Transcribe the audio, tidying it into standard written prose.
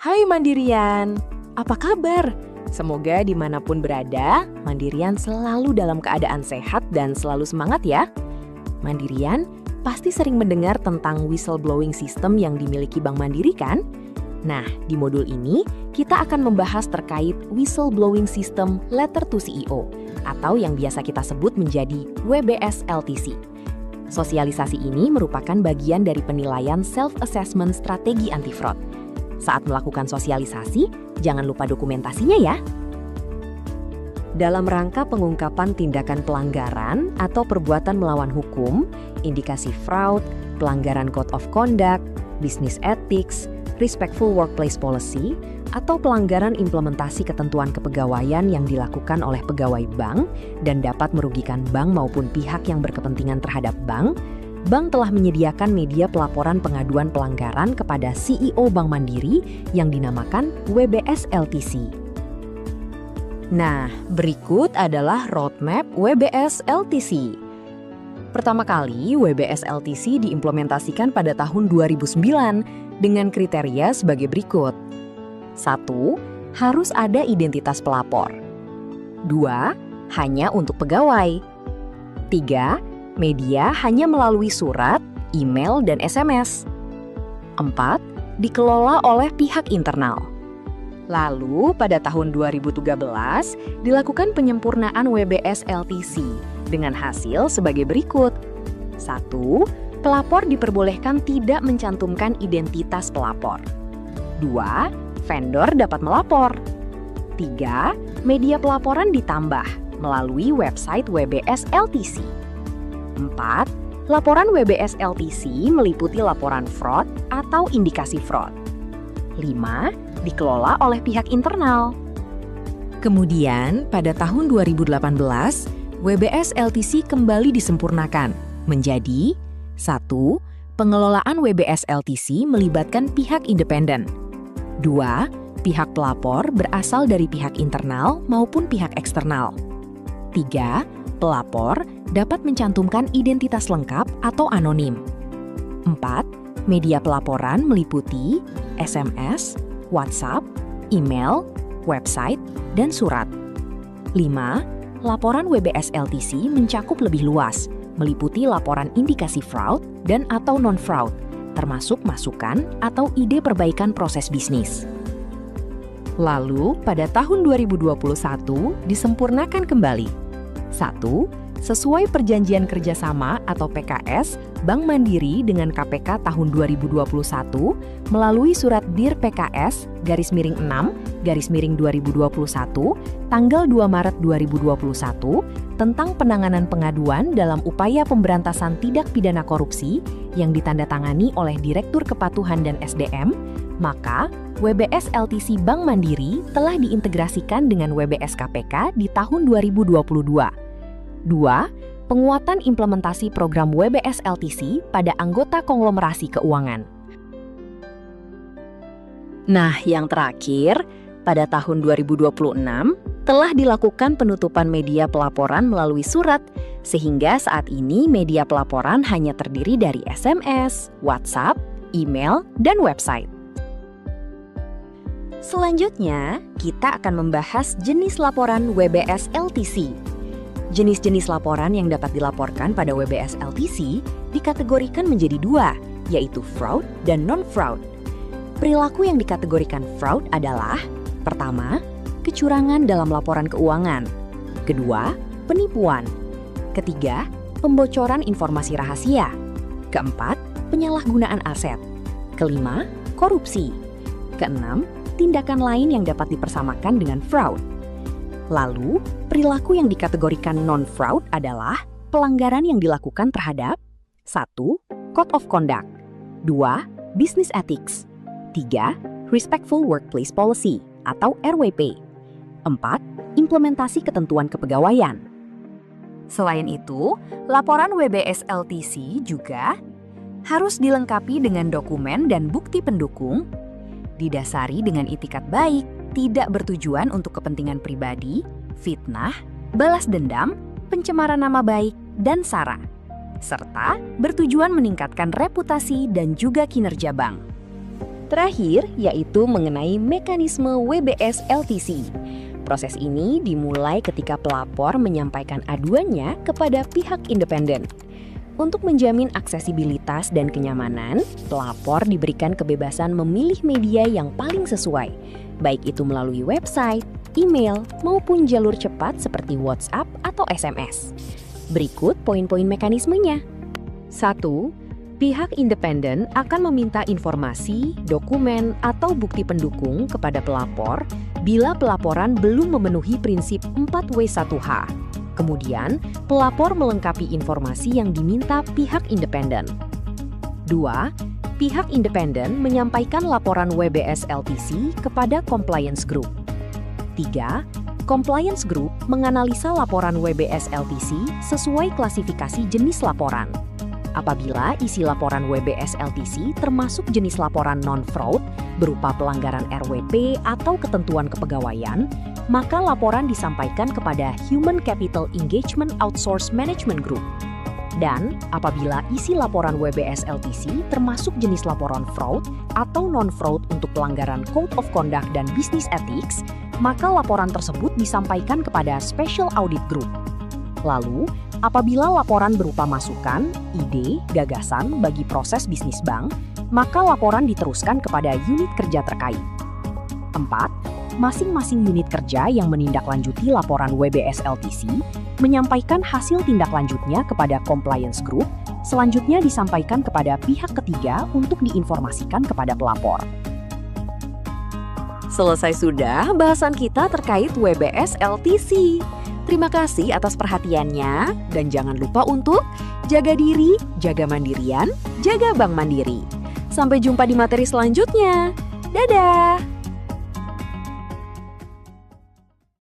Hai Mandirian, apa kabar? Semoga dimanapun berada, Mandirian selalu dalam keadaan sehat dan selalu semangat ya. Mandirian pasti sering mendengar tentang whistleblowing system yang dimiliki Bank Mandiri kan? Nah, di modul ini kita akan membahas terkait whistleblowing system letter to CEO atau yang biasa kita sebut menjadi WBS LTC. Sosialisasi ini merupakan bagian dari penilaian self-assessment strategi anti-fraud. Saat melakukan sosialisasi, jangan lupa dokumentasinya ya. Dalam rangka pengungkapan tindakan pelanggaran atau perbuatan melawan hukum, indikasi fraud, pelanggaran code of conduct, business ethics, respectful workplace policy, atau pelanggaran implementasi ketentuan kepegawaian yang dilakukan oleh pegawai bank dan dapat merugikan bank maupun pihak yang berkepentingan terhadap bank, Bank telah menyediakan media pelaporan pengaduan pelanggaran kepada CEO Bank Mandiri yang dinamakan WBS LTC. Nah, berikut adalah roadmap WBS LTC. Pertama kali, WBS LTC diimplementasikan pada tahun 2009 dengan kriteria sebagai berikut. 1. Harus ada identitas pelapor. 2. Hanya untuk pegawai. 3. Media hanya melalui surat, email, dan SMS. 4. Dikelola oleh pihak internal. Lalu, pada tahun 2013, dilakukan penyempurnaan WBS LTC dengan hasil sebagai berikut. 1. Pelapor diperbolehkan tidak mencantumkan identitas pelapor. 2. Vendor dapat melapor. 3. Media pelaporan ditambah melalui website WBS LTC. 4. Laporan WBS LTC meliputi laporan fraud atau indikasi fraud. 5. Dikelola oleh pihak internal. Kemudian, pada tahun 2018, WBS LTC kembali disempurnakan menjadi 1. Pengelolaan WBS LTC melibatkan pihak independen. 2. Pihak pelapor berasal dari pihak internal maupun pihak eksternal. 3. Pelapor dapat mencantumkan identitas lengkap atau anonim. 4. Media pelaporan meliputi SMS, WhatsApp, email, website, dan surat. 5. Laporan WBS LTC mencakup lebih luas, meliputi laporan indikasi fraud dan atau non-fraud, termasuk masukan atau ide perbaikan proses bisnis. Lalu, pada tahun 2021 disempurnakan kembali. 1. Sesuai perjanjian kerjasama atau PKS Bank Mandiri dengan KPK tahun 2021 melalui surat Dir PKS /6/2021 tanggal 2 Maret 2021 tentang penanganan pengaduan dalam upaya pemberantasan tindak pidana korupsi yang ditandatangani oleh Direktur Kepatuhan dan SDM, maka WBS LTC Bank Mandiri telah diintegrasikan dengan WBS KPK di tahun 2022. 2. Penguatan implementasi program WBS LTC pada anggota konglomerasi keuangan. Nah, yang terakhir, pada tahun 2026 telah dilakukan penutupan media pelaporan melalui surat, sehingga saat ini media pelaporan hanya terdiri dari SMS, WhatsApp, email, dan website. Selanjutnya, kita akan membahas jenis laporan WBS LTC. Jenis-jenis laporan yang dapat dilaporkan pada WBS LTC dikategorikan menjadi dua, yaitu fraud dan non-fraud. Perilaku yang dikategorikan fraud adalah: pertama, kecurangan dalam laporan keuangan. Kedua, penipuan. Ketiga, pembocoran informasi rahasia. Keempat, penyalahgunaan aset. Kelima, korupsi. Keenam, tindakan lain yang dapat dipersamakan dengan fraud. Lalu, perilaku yang dikategorikan non-fraud adalah pelanggaran yang dilakukan terhadap 1. Code of Conduct. 2. Business Ethics. 3. Respectful Workplace Policy atau RWP. 4. Implementasi ketentuan kepegawaian. Selain itu, laporan WBS LTC juga harus dilengkapi dengan dokumen dan bukti pendukung, didasari dengan itikat baik, tidak bertujuan untuk kepentingan pribadi, fitnah, balas dendam, pencemaran nama baik, dan sara, serta bertujuan meningkatkan reputasi dan juga kinerja bank. Terakhir, yaitu mengenai mekanisme WBS LTC. Proses ini dimulai ketika pelapor menyampaikan aduannya kepada pihak independen. Untuk menjamin aksesibilitas dan kenyamanan, pelapor diberikan kebebasan memilih media yang paling sesuai, baik itu melalui website, email, maupun jalur cepat seperti WhatsApp atau SMS. Berikut poin-poin mekanismenya. 1. Pihak independen akan meminta informasi, dokumen, atau bukti pendukung kepada pelapor bila pelaporan belum memenuhi prinsip 4W1H. Kemudian, pelapor melengkapi informasi yang diminta pihak independen. 2. Pihak independen menyampaikan laporan WBS LTC kepada Compliance Group. 3. Compliance Group menganalisa laporan WBS LTC sesuai klasifikasi jenis laporan. Apabila isi laporan WBS LTC termasuk jenis laporan non-fraud berupa pelanggaran RWP atau ketentuan kepegawaian, maka laporan disampaikan kepada Human Capital Engagement Outsource Management Group. Dan apabila isi laporan WBS LTC termasuk jenis laporan fraud atau non-fraud untuk pelanggaran Code of Conduct dan Business Ethics, maka laporan tersebut disampaikan kepada Special Audit Group. Lalu, apabila laporan berupa masukan, ide, gagasan bagi proses bisnis bank, maka laporan diteruskan kepada unit kerja terkait. 4. Masing-masing unit kerja yang menindaklanjuti laporan WBS LTC menyampaikan hasil tindak lanjutnya kepada Compliance Group, selanjutnya disampaikan kepada pihak ketiga untuk diinformasikan kepada pelapor. Selesai sudah bahasan kita terkait WBS LTC. Terima kasih atas perhatiannya, dan jangan lupa untuk jaga diri, jaga mandirian, jaga Bank Mandiri. Sampai jumpa di materi selanjutnya. Dadah!